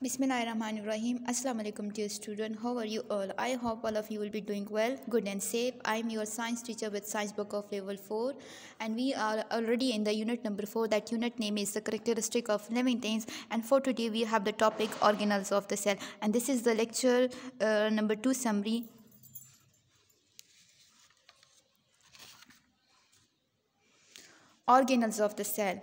Bismillahirrahmanirrahim. Assalamu alaikum dear student. How are you all? I hope all of you will be doing well, good and safe. I am your science teacher with science book of level 4 and we are already in the unit number 4. That unit name is the characteristic of living things, and for today we have the topic organelles of the cell, and this is the lecture number 2 summary. Organelles of the cell.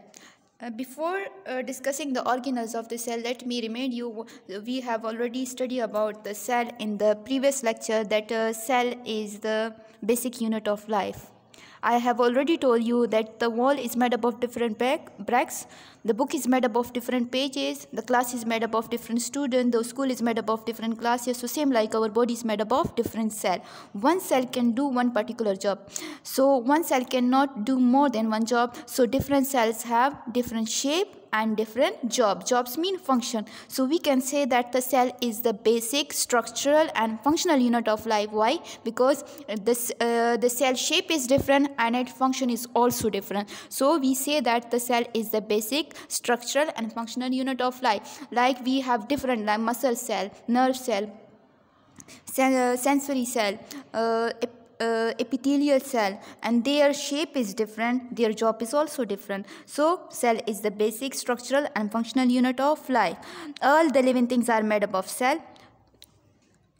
Before discussing the organelles of the cell, let me remind you we have already studied about the cell in the previous lecture, that cell is the basic unit of life. I have already told you that the wall is made up of different bricks, the book is made up of different pages, the class is made up of different students, the school is made up of different classes. So same like our body is made up of different cells. One cell can do one particular job, so one cell cannot do more than one job. So different cells have different shape and different jobs mean function. So we can say that the cell is the basic structural and functional unit of life. Why? Because the cell shape is different and its function is also different. So we say that the cell is the basic structural and functional unit of life. Like we have different, like muscle cell, nerve cell, sensory cell, epithelial cell, and their shape is different, their job is also different. So cell is the basic structural and functional unit of life. All the living things are made up of cell.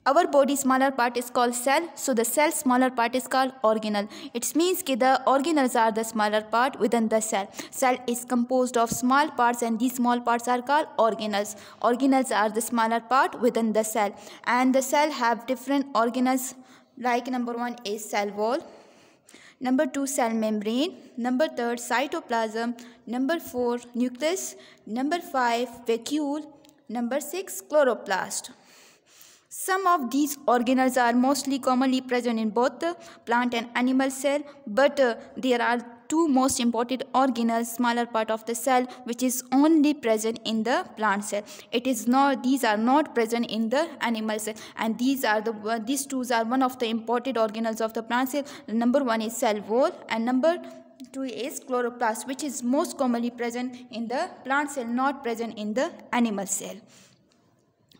Our body smaller part is called cell, so the cell smaller part is called organelle. It means that the organelles are the smaller part within the cell. Cell is composed of small parts and these small parts are called organelles. Organelles are the smaller part within the cell, and the cell have different organelles. Like number 1 is cell wall, number 2 cell membrane, number 3 cytoplasm, number 4 nucleus, number 5 vacuole, number 6 chloroplast. Some of these organelles are mostly commonly present in both the plant and animal cell, but there are two most important organelles, smaller part of the cell, which is only present in the plant cell. These are not present in the animal cell, and these two are one of the important organelles of the plant cell. Number 1 is cell wall and number 2 is chloroplast, which is most commonly present in the plant cell, not present in the animal cell.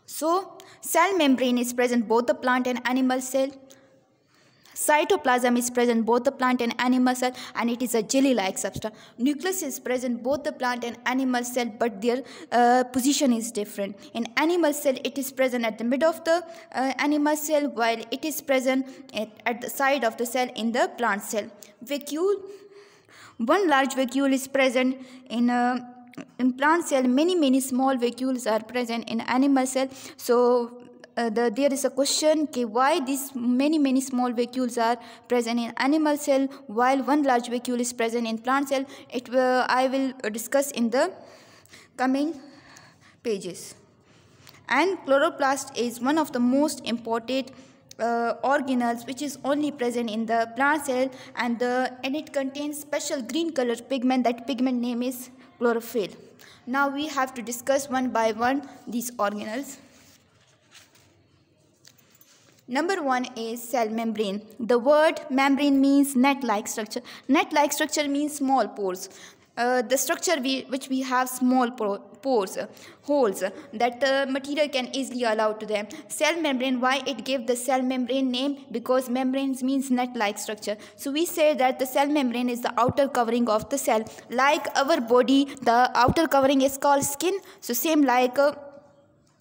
So cell membrane is present both the plant and animal cell. Cytoplasm is present both the plant and animal cell, and it is a jelly-like substance. Nucleus is present both the plant and animal cell, but their position is different. In animal cell, it is present at the middle of the animal cell, while it is present at the side of the cell in the plant cell. Vacuole. One large vacuole is present in plant cell. Many small vacuoles are present in animal cell. So there is a question, why these many small vacuoles are present in animal cell while one large vacuole is present in plant cell. I will discuss in the coming pages. And chloroplast is one of the most important organelles, which is only present in the plant cell, and it contains special green color pigment. That pigment name is chlorophyll. Now we have to discuss one by one these organelles. Number 1 is cell membrane. The word membrane means net-like structure. Net-like structure means small pores. The structure which we have small pores, holes, that material can easily allow to them. Cell membrane, why it gave the cell membrane name? Because membranes means net-like structure. So we say that the cell membrane is the outer covering of the cell. Like our body, the outer covering is called skin. So same like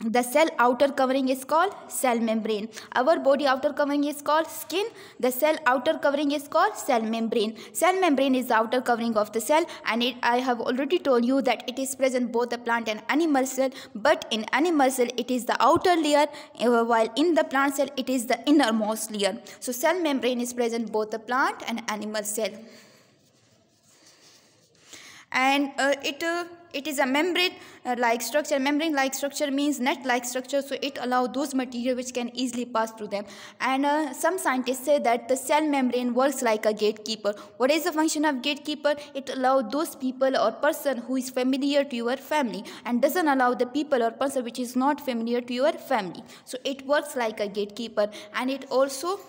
the cell outer covering is called cell membrane. Our body outer covering is called skin. The cell outer covering is called cell membrane. Cell membrane is the outer covering of the cell, and I have already told you that it is present both the plant and animal cell, but in animal cell it is the outer layer, while in the plant cell it is the innermost layer. So cell membrane is present both the plant and animal cell. And it is a membrane-like structure. Membrane-like structure means net-like structure, so it allows those material which can easily pass through them. And some scientists say that the cell membrane works like a gatekeeper. What is the function of gatekeeper? It allows those people or person who is familiar to your family and doesn't allow the people or person which is not familiar to your family. So it works like a gatekeeper, and it also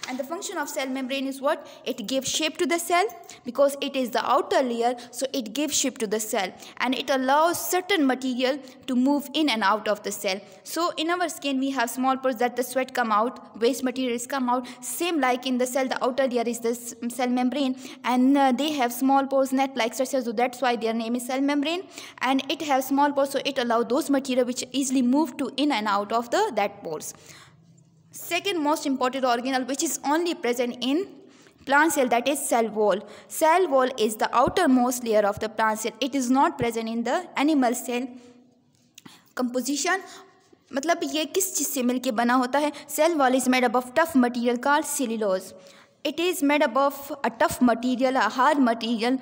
And the function of cell membrane is what? It gives shape to the cell because it is the outer layer, so it gives shape to the cell and it allows certain material to move in and out of the cell. So in our skin we have small pores that the sweat come out, waste materials come out. Same like in the cell, the outer layer is the cell membrane, and they have small pores, net-like structure, so that's why their name is cell membrane. And it has small pores, so it allows those material which easily move to in and out of that pores. Second most important organelle which is only present in plant cell, that is cell wall. Cell wall is the outermost layer of the plant cell. It is not present in the animal cell composition. मतलब ये किस चीज़ से मिलके बना होता है? Cell wall is made up of tough material called cellulose. It is made up of a tough material, a hard material,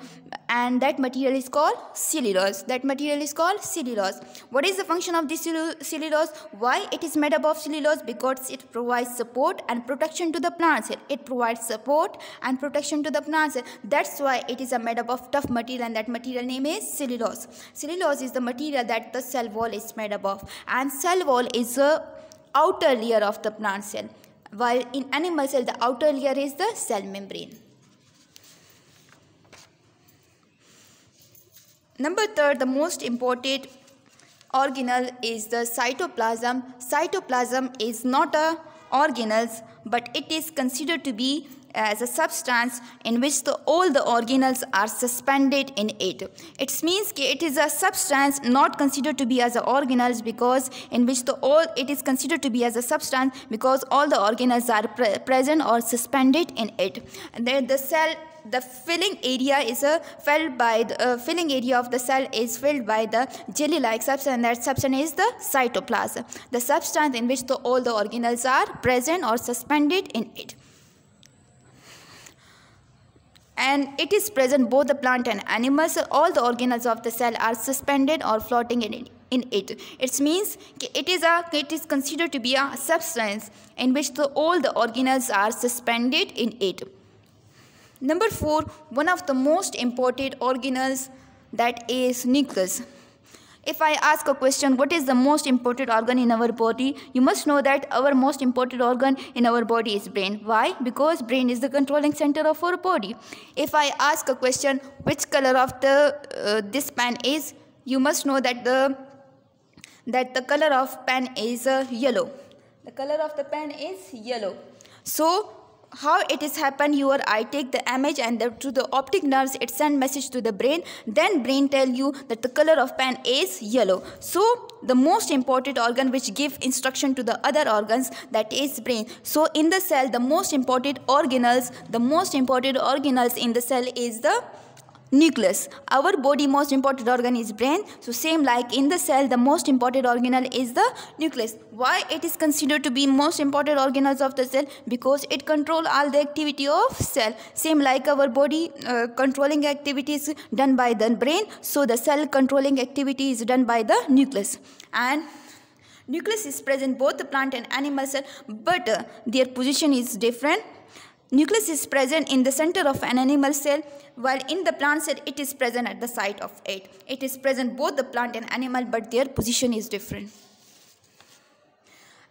and that material is called cellulose. That material is called cellulose. What is the function of this cellulose? Why it is made up of cellulose? Because it provides support and protection to the plant cell. It provides support and protection to the plant cell. That's why it is made up of tough material, and that material name is cellulose. Cellulose is the material that the cell wall is made up of, and cell wall is the outer layer of the plant cell. While in animal cell, the outer layer is the cell membrane. Number third, the most important organelle is the cytoplasm. Cytoplasm is not a organelle, but it is considered to be as a substance in which all the organelles are suspended in it. It means that it is a substance not considered to be as a organelles because in which it is considered to be as a substance because all the organelles are present or suspended in it. And then the filling area is filling area of the cell is filled by the jelly-like substance, and that substance is the cytoplasm, the substance in which all the organelles are present or suspended in it. And it is present both the plant and animals. All the organelles of the cell are suspended or floating in it. It means it is considered to be a substance in which all the organelles are suspended in it. Number 4, one of the most important organelles, that is nucleus. If I ask a question, what is the most important organ in our body? You must know that our most important organ in our body is brain. Why? Because brain is the controlling center of our body. If I ask a question, which color of this pen is? You must know that the color of pen is yellow. The color of the pen is yellow. So how it is happen? Your eye take the image and through the optic nerves it send message to the brain. Then brain tell you that the color of pen is yellow. So the most important organ which give instruction to the other organs, that is brain. So in the cell, the most important organelles in the cell is the nucleus. Our body most important organ is brain. So same like in the cell, the most important organelle is the nucleus. Why it is considered to be most important organelles of the cell? Because it control all the activity of cell. Same like our body controlling activities done by the brain. So the cell controlling activity is done by the nucleus. And nucleus is present both the plant and animal cell, but their position is different. Nucleus is present in the center of an animal cell, while in the plant cell it is present at the site of it. It is present both the plant and animal, but their position is different.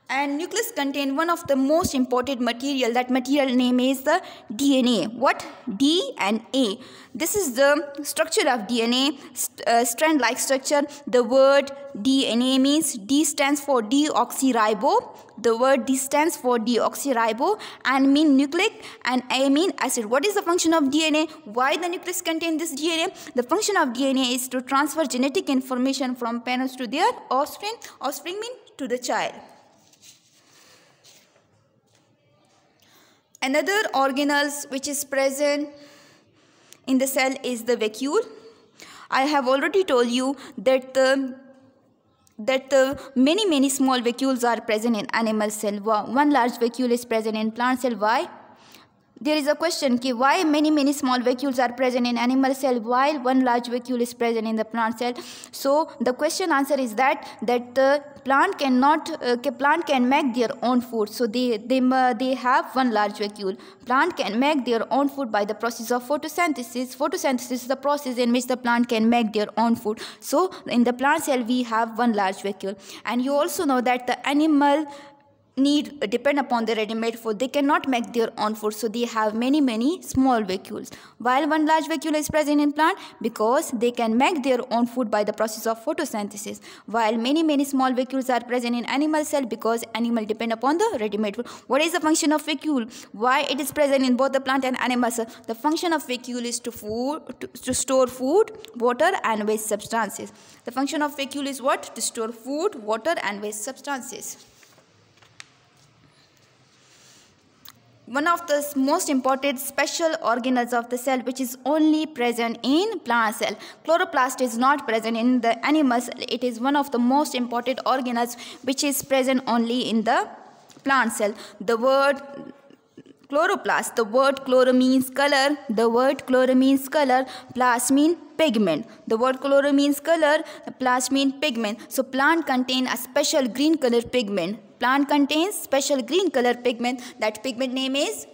And nucleus contain one of the most important material. That material name is the DNA. What? DNA. This is the structure of DNA, strand-like structure. The word DNA means D stands for deoxyribo. The word D stands for deoxyribo, and mean nucleic, and A mean acid. What is the function of DNA? Why the nucleus contain this DNA? The function of DNA is to transfer genetic information from parents to their offspring. Offspring mean to the child. Another organelle which is present in the cell is the vacuole. I have already told you that many small vacuoles are present in animal cell. One large vacuole is present in plant cell. Why? There is a question कि why many small vacuoles are present in animal cell while one large vacuole is present in the plant cell. So the question answer is that the plant can make their own food. So they have one large vacuole. Plant can make their own food by the process of photosynthesis. Photosynthesis is the process in which the plant can make their own food. So in the plant cell we have one large vacuole. And you also know that the animal need depend upon the ready-made food. They cannot make their own food, so they have many small vacuoles, while one large vacuole is present in plant because they can make their own food by the process of photosynthesis, while many small vacuoles are present in animal cell because animal depend upon the ready-made food. What is the function of vacuole? Why it is present in both the plant and animal cell? The function of vacuole is to store food, water and waste substances. The function of vacuole is what? To store food, water and waste substances. One of the most important special organelles of the cell which is only present in plant cell. Chloroplast is not present in the animal cell. It is one of the most important organelles which is present only in the plant cell. The word chloroplast, the word chloro means color, the word chloro means color, plast means pigment. The word chloro means color, plast means pigment. So plant contain a special green color pigment. Plant contains special green color pigment. That pigment name is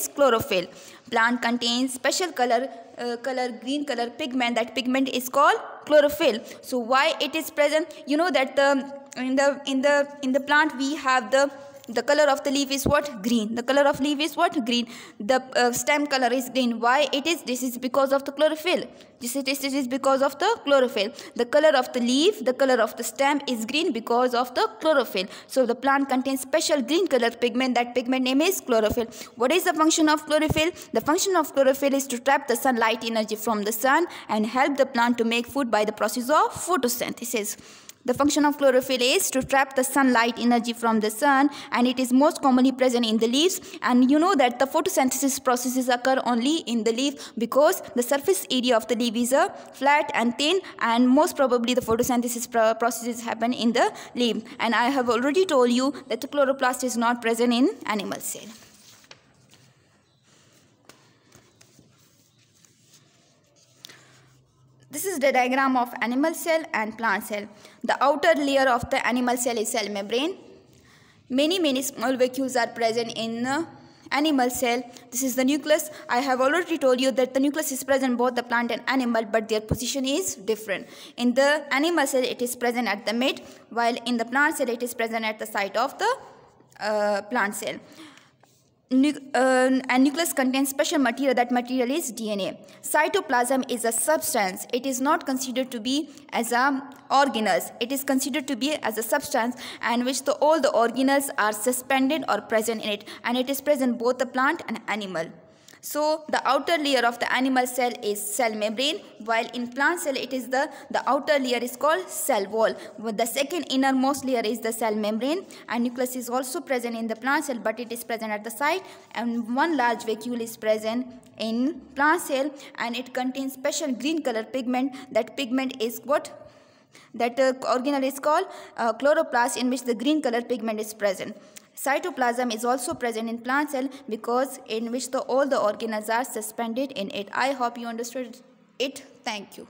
chlorophyll. Plant contains special green color pigment. That pigment is called chlorophyll. So why it is present? You know that in the plant we have the color of the leaf is what? Green. The color of leaf is what? Green. The stem color is green. Why it is? This is because of the chlorophyll. This is because of the chlorophyll. The color of the leaf, the color of the stem is green because of the chlorophyll. So the plant contains special green color pigment. That pigment name is chlorophyll. What is the function of chlorophyll? The function of chlorophyll is to trap the sunlight energy from the sun and help the plant to make food by the process of photosynthesis. The function of chlorophyll is to trap the sunlight energy from the sun, and it is most commonly present in the leaves. And you know that the photosynthesis processes occur only in the leaf because the surface area of the leaf is flat and thin, and most probably the photosynthesis processes happen in the leaf. And I have already told you that the chloroplast is not present in animal cell. This is the diagram of animal cell and plant cell. The outer layer of the animal cell is cell membrane. Many small vacuoles are present in animal cell. This is the nucleus. I have already told you that the nucleus is present in both the plant and animal, but their position is different. In the animal cell it is present at the mid, while in the plant cell it is present at the site of the plant cell. And nucleus contains special material. That material is DNA. Cytoplasm is a substance. It is not considered to be as a organelles. It is considered to be as a substance and which all the organelles are suspended or present in it, and it is present both the plant and animal. So the outer layer of the animal cell is cell membrane, while in plant cell it is the outer layer is called cell wall. The second innermost layer is the cell membrane, and nucleus is also present in the plant cell, but it is present at the site, and one large vacuole is present in plant cell, and it contains special green color pigment. That pigment is what? That organelle is called chloroplast, in which the green color pigment is present. Cytoplasm is also present in plant cell because in which all the organelles are suspended in it. I hope you understood it. Thank you.